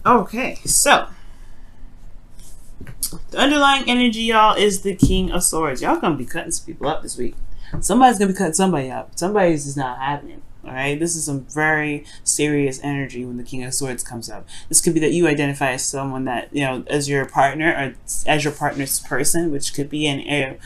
Okay, so the underlying energy, y'all, is the King of Swords. Y'all gonna be cutting some people up this week. Somebody's gonna be cutting somebody up. Somebody's just not happening. All right, this is some very serious energy when the King of Swords comes up. This could be that you identify as someone that, you know, as your partner or as your partner's person, which could be a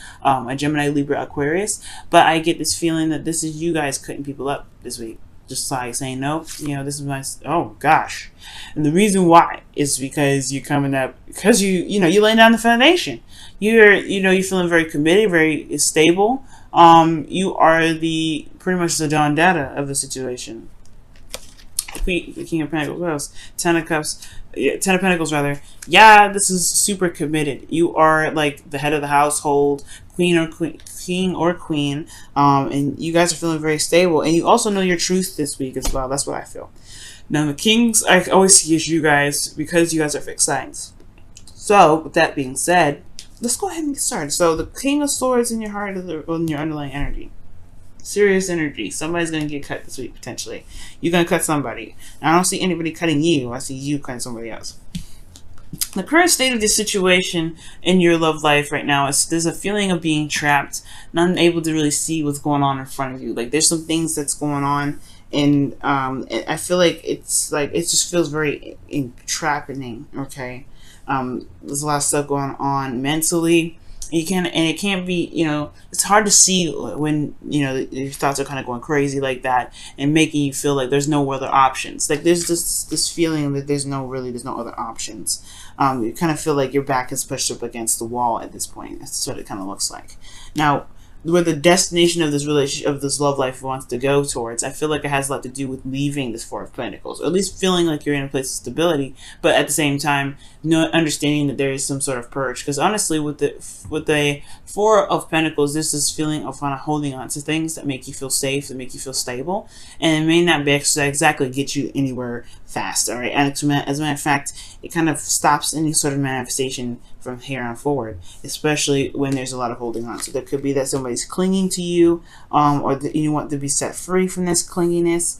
Gemini, Libra, Aquarius. But I get this feeling that this is you guys cutting people up this week, just like saying no. You know, this is my, oh gosh. And the reason why is because you're coming up, because you laying down the foundation. You're feeling very committed, very stable. You are the pretty much the Don Dada of the situation. The King of Pentacles, what else? Ten of Pentacles rather. Yeah, this is super committed. You are like the head of the household, king or queen, and you guys are feeling very stable. And you also know your truth this week as well. That's what I feel. Now the Kings, I always see as you guys, because you guys are fixed signs. So with that being said, let's go ahead and get started. So the King of Swords in your heart, in your underlying energy. Serious energy. Somebody's going to get cut this week, potentially. You're going to cut somebody. Now, I don't see anybody cutting you. I see you cutting somebody else. The current state of the situation in your love life right now is there's a feeling of being trapped, not able to really see what's going on in front of you. Like, there's some things that's going on, and I feel like it just feels very entrapping, okay? There's a lot of stuff going on mentally. It can't be, it's hard to see when, your thoughts are kind of going crazy like that and making you feel like there's no other options. Like there's this feeling that there's no other options. You kind of feel like your back is pushed up against the wall at this point. That's what it kind of looks like. Now, where the destination of this relationship, of this love life wants to go towards, I feel like it has a lot to do with leaving this Four of Pentacles, or at least feeling like you're in a place of stability, but at the same time, understanding that there is some sort of purge. Because honestly, with the Four of Pentacles, there's this feeling of kind of holding on to things that make you feel safe, that make you feel stable, and it may not be exactly get you anywhere fast. All right, and as a matter of fact, it kind of stops any sort of manifestation from here on forward, especially when there's a lot of holding on. So there could be that somebody's clinging to you, or that you want to be set free from this clinginess.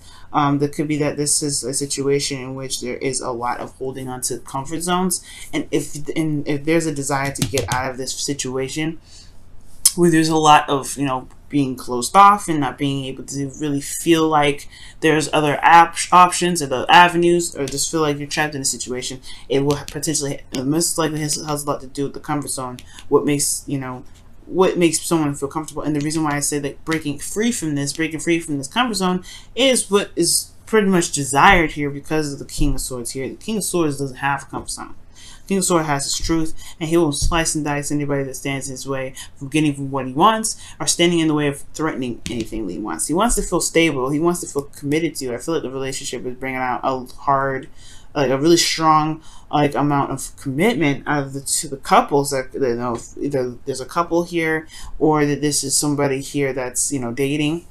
There could be that this is a situation in which there is a lot of holding on to comfort zones, and if there's a desire to get out of this situation, where there's a lot of being closed off and not being able to really feel like there's other options or the avenues, or just feel like you're trapped in a situation, it will potentially, most likely has a lot to do with the comfort zone. What makes someone feel comfortable. And the reason why I say that breaking free from this comfort zone is what is pretty much desired here, because of the King of Swords here. The King of Swords doesn't have a comfort zone. King of Swords has his truth, and he will slice and dice anybody that stands in his way from getting from what he wants, or standing in the way of threatening anything that he wants. He wants to feel stable. He wants to feel committed to. I feel like the relationship is bringing out a really strong amount of commitment out of the couples. That either there's a couple here, or that this is somebody here that's dating.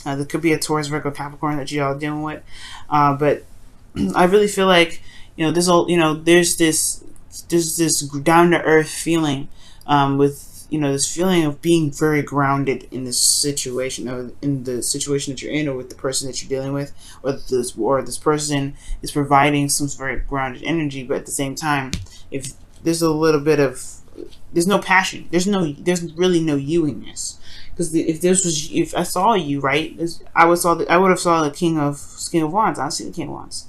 There could be a Taurus, Virgo, Capricorn that you're all dealing with, but I really feel like there's this down to earth feeling with this feeling of being very grounded in this situation, or in the situation that you're in, or with the person that you're dealing with, or this person is providing some very grounded energy. But at the same time, if there's a little bit of, there's no passion, there's really no you in this. Because if I saw you, right, I would have saw the King of Wands. I see the King of Wands.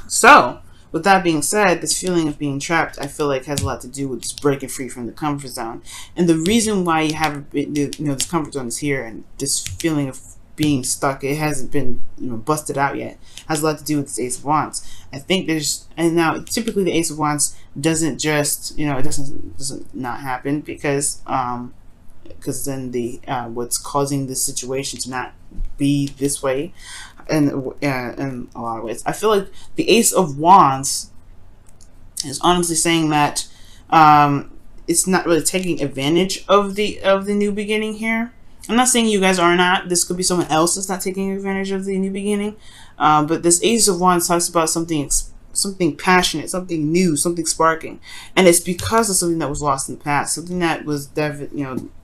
So, with that being said, this feeling of being trapped, I feel like has a lot to do with just breaking free from the comfort zone. And the reason why you haven't been, this comfort zone is here, and this feeling of being stuck, it hasn't been busted out yet, has a lot to do with this Ace of Wands. I think and now typically the Ace of Wands doesn't just, it doesn't not happen, because then what's causing this situation to not be this way, and in a lot of ways, I feel like the Ace of Wands is honestly saying that it's not really taking advantage of the new beginning here. I'm not saying you guys are not. This could be someone else that's not taking advantage of the new beginning. But this Ace of Wands talks about something passionate, something new, something sparking, and it's because of something that was lost in the past, something that was that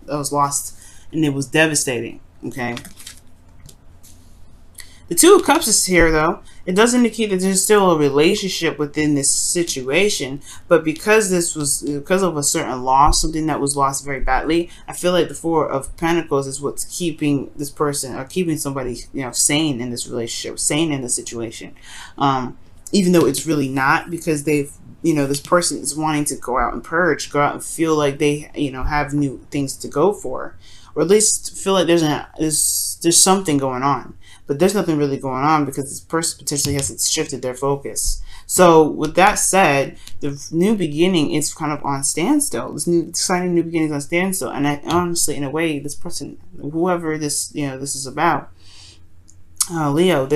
was lost, and it was devastating. Okay. The Two of Cups is here, though. It does indicate that there's still a relationship within this situation, but because of a certain loss, something that was lost very badly, I feel like the Four of Pentacles is what's keeping this person, or keeping somebody, sane in this relationship, sane in the situation. Even though it's really not, because this person is wanting to go out and purge, go out and feel like they, have new things to go for, or at least feel like there's something going on. But there's nothing really going on because this person potentially hasn't shifted their focus. So with that said, the new beginning is kind of on standstill. This new exciting new beginning is on standstill. And honestly, in a way, this person, whoever this is about, Leo,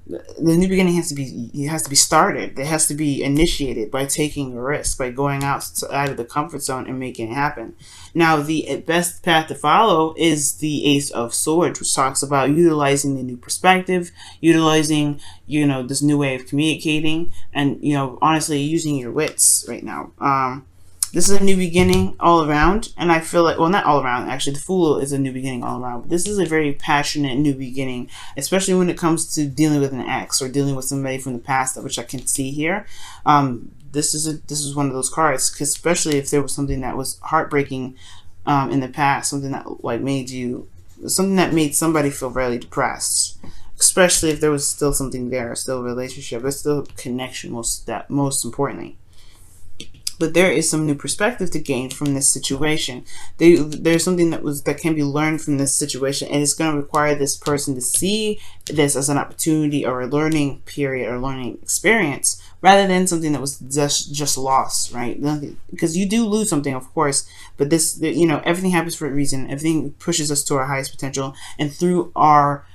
the new beginning has to be started. It has to be initiated by taking a risk, by going out of the comfort zone and making it happen. Now, the best path to follow is the Ace of Swords, which talks about utilizing the new perspective, utilizing, this new way of communicating, and, honestly, using your wits right now. This is a new beginning all around, and I feel like, well, not all around, actually, the Fool is a new beginning all around, but this is a very passionate new beginning, especially when it comes to dealing with an ex or dealing with somebody from the past, which I can see here. This is one of those cards, because especially if there was something that was heartbreaking in the past, something that made somebody feel really depressed, especially if there was still something there, still a relationship, there's still a connection, most importantly. But there is some new perspective to gain from this situation. There's something that can be learned from this situation, and it's going to require this person to see this as an opportunity or a learning period or learning experience, rather than something that was just lost, right? Because you do lose something, of course, but everything happens for a reason. Everything pushes us to our highest potential, and through our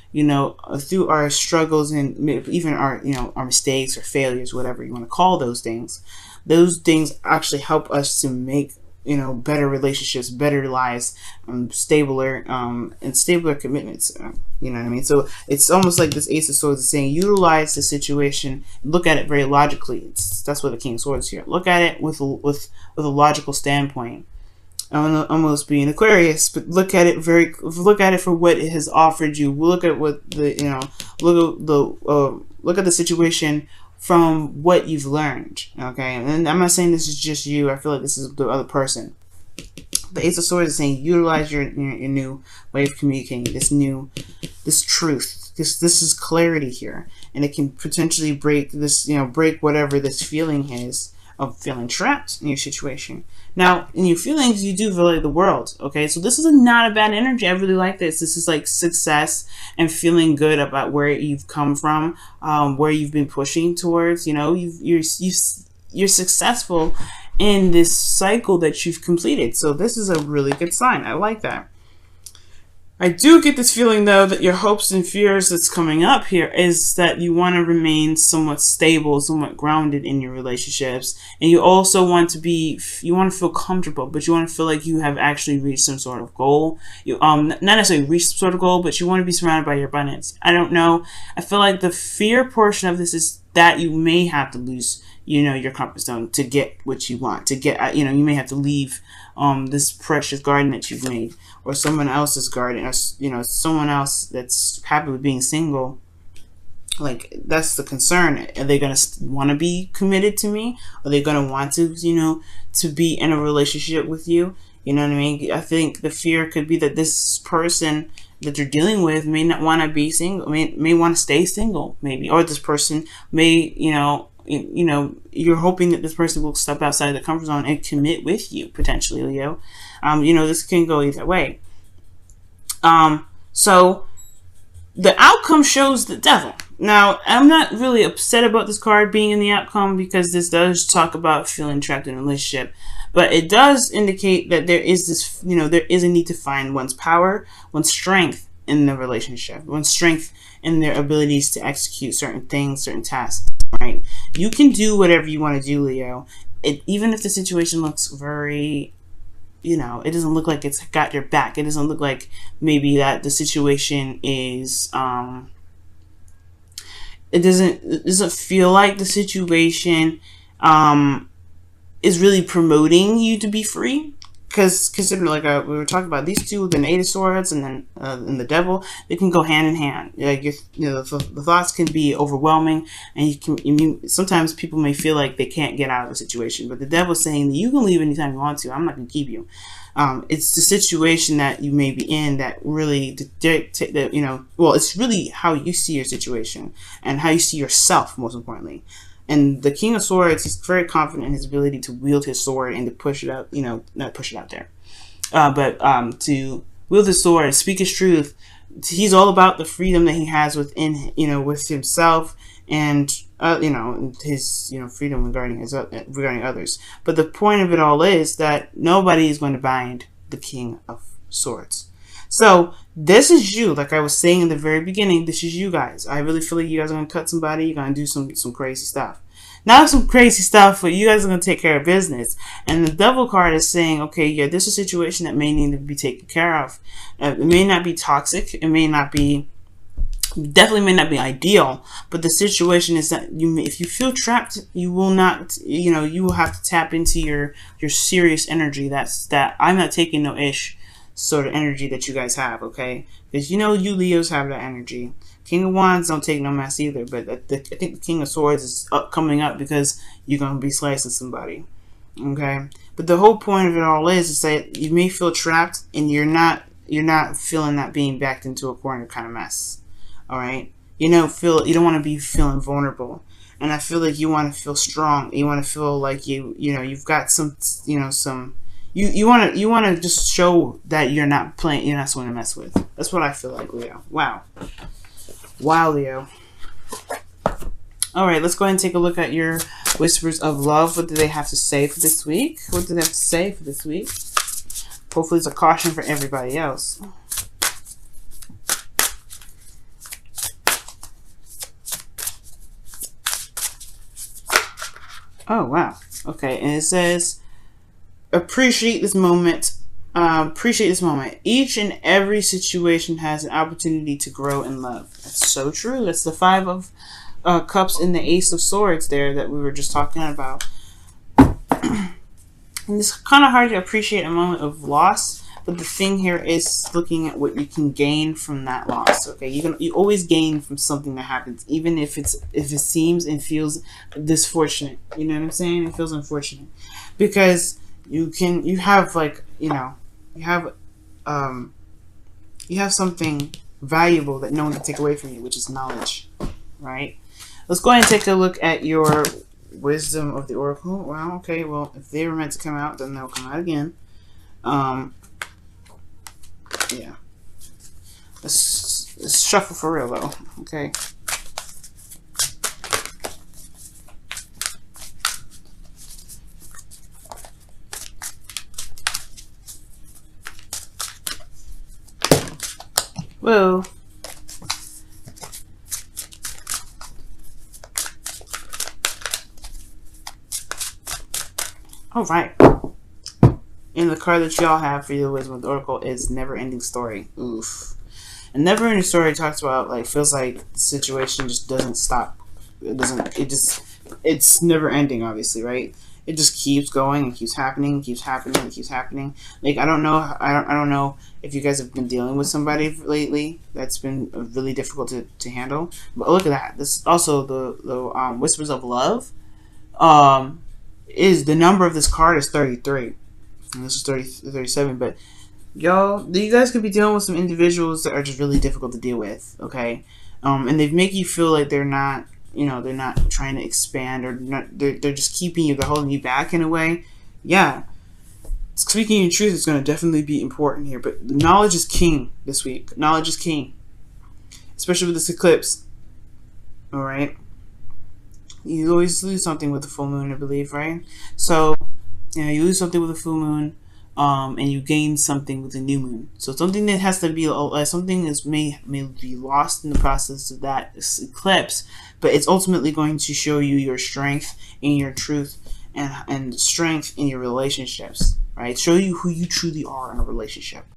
struggles and even our mistakes or failures, whatever you want to call those things actually help us to make better relationships, better lives, stabler commitments. You know what I mean? So it's almost like this Ace of Swords is saying, utilize the situation, look at it very logically. That's what the King of Swords is here. Look at it with a logical standpoint. I'm almost being Aquarius, but look at it for what it has offered you. Look at what look at the situation from what you've learned. Okay, and I'm not saying this is just you. I feel like this is the other person. The Ace of Swords is saying, utilize your new way of communicating, this truth. This is clarity here, and it can potentially break whatever this feeling is of feeling trapped in your situation. Now, in your feelings, you do feel like the world, okay? So this is not a bad energy. I really like this. This is like success and feeling good about where you've come from, where you've been pushing towards. You're successful in this cycle that you've completed. So this is a really good sign. I like that. I do get this feeling, though, that your hopes and fears that's coming up here is that you want to remain somewhat stable, somewhat grounded in your relationships. And you also want to feel comfortable, but you want to feel like you have actually reached some sort of goal. You not necessarily reached some sort of goal, but you want to be surrounded by your abundance. I don't know. I feel like the fear portion of this is that you may have to lose, your comfort zone to get what you want. To get, you may have to leave this precious garden that you've made, or someone else's garden, or someone else that's happy with being single. Like, that's the concern. Are they gonna want to be committed to me? Are they gonna want to to be in a relationship with you? You know what I mean? I think the fear could be that this person that you're dealing with may not want to be single, may want to stay single, maybe, or this person may you're hoping that this person will step outside of the comfort zone and commit with you, potentially, Leo. This can go either way. So the outcome shows the Devil. Now, I'm not really upset about this card being in the outcome, because this does talk about feeling trapped in a relationship. But it does indicate that there is this, there is a need to find one's power, one's strength in the relationship, one's strength in their abilities to execute certain things, certain tasks, right? You can do whatever you want to do, Leo. Even if the situation looks very, it doesn't look like it's got your back. It doesn't look like maybe that the situation is, it doesn't feel like the situation, is really promoting you to be free. because consider, like we were talking about, these two, the Eight of Swords and then and the Devil, they can go hand in hand. Like the thoughts can be overwhelming, and sometimes people may feel like they can't get out of a situation, but the Devil's saying that you can leave anytime you want to. I'm not going to keep you. It's the situation that you may be in that really dictate that, well, it's really how you see your situation and how you see yourself, most importantly. And the King of Swords, he's very confident in his ability to wield his sword and to push it out, not push it out there, but to wield his sword and speak his truth. He's all about the freedom that he has within, with himself and, his, freedom regarding others. But the point of it all is that nobody is going to bind the King of Swords. So this is you, like I was saying in the very beginning, this is you guys. I really feel like you guys are going to cut somebody. You're going to do some crazy stuff. Not some crazy stuff, but you guys are going to take care of business. And the Devil card is saying, okay, yeah, this is a situation that may need to be taken care of. It may not be toxic. It may not be, definitely may not be ideal. But the situation is that if you feel trapped, you will not, you will have to tap into your serious energy. That I'm not taking no ish sort of energy that you guys have, okay? Because you Leos have that energy. King of Wands don't take no mess either, but I think the King of Swords is coming up because you're going to be slicing somebody, okay? But the whole point of it all is that you may feel trapped and you're not feeling that being backed into a corner kind of mess, all right? You don't want to be feeling vulnerable, and I feel like you want to feel strong. You want to feel like you've got some, You want to just show that you're not someone to mess with. That's what I feel like, Leo. Wow, Leo. All right, let's go ahead and take a look at your whispers of love. What do they have to say for this week? What do they have to say for this week? Hopefully it's a caution for everybody else. Oh, wow. Okay, and it says, appreciate this moment. Appreciate this moment. Each and every situation has an opportunity to grow in love. That's so true. That's the Five of Cups and the Ace of Swords there that we were just talking about. And it's kind of hard to appreciate a moment of loss, but the thing here is looking at what you can gain from that loss. Okay, you always gain from something that happens, even if it seems and feels disfortunate. You know what I'm saying? It feels unfortunate because you have something valuable that no one can take away from you, which is knowledge, right? Let's go ahead and take a look at your wisdom of the oracle. Wow, okay, well, if they were meant to come out, then they'll come out again. Yeah. Let's shuffle for real, though, okay? Whoa. All right. And the card that y'all have for your wisdom of the oracle is never ending story. Oof. And never ending story talks about, like, feels like the situation just doesn't stop. It's never ending, obviously, right? It just keeps going and keeps happening, and keeps happening, and keeps happening. Like, I don't know if you guys have been dealing with somebody lately that's been really difficult to handle. But look at that. This also the whispers of love. Is the number of this card is 33, and this is 37. But y'all, you guys could be dealing with some individuals that are just really difficult to deal with. Okay, and they make you feel like they're not trying to expand, or they're just keeping you, they're holding you back in a way. Yeah, speaking in truth is going to definitely be important here, but knowledge is king this week. Knowledge is king, especially with this eclipse. All right, you always lose something with the full moon, I believe, right? So you lose something with the full moon, and you gain something with the new moon. So something that has to be something may be lost in the process of that eclipse, but it's ultimately going to show you your strength and your truth, and strength in your relationships, right? Show you who you truly are in a relationship.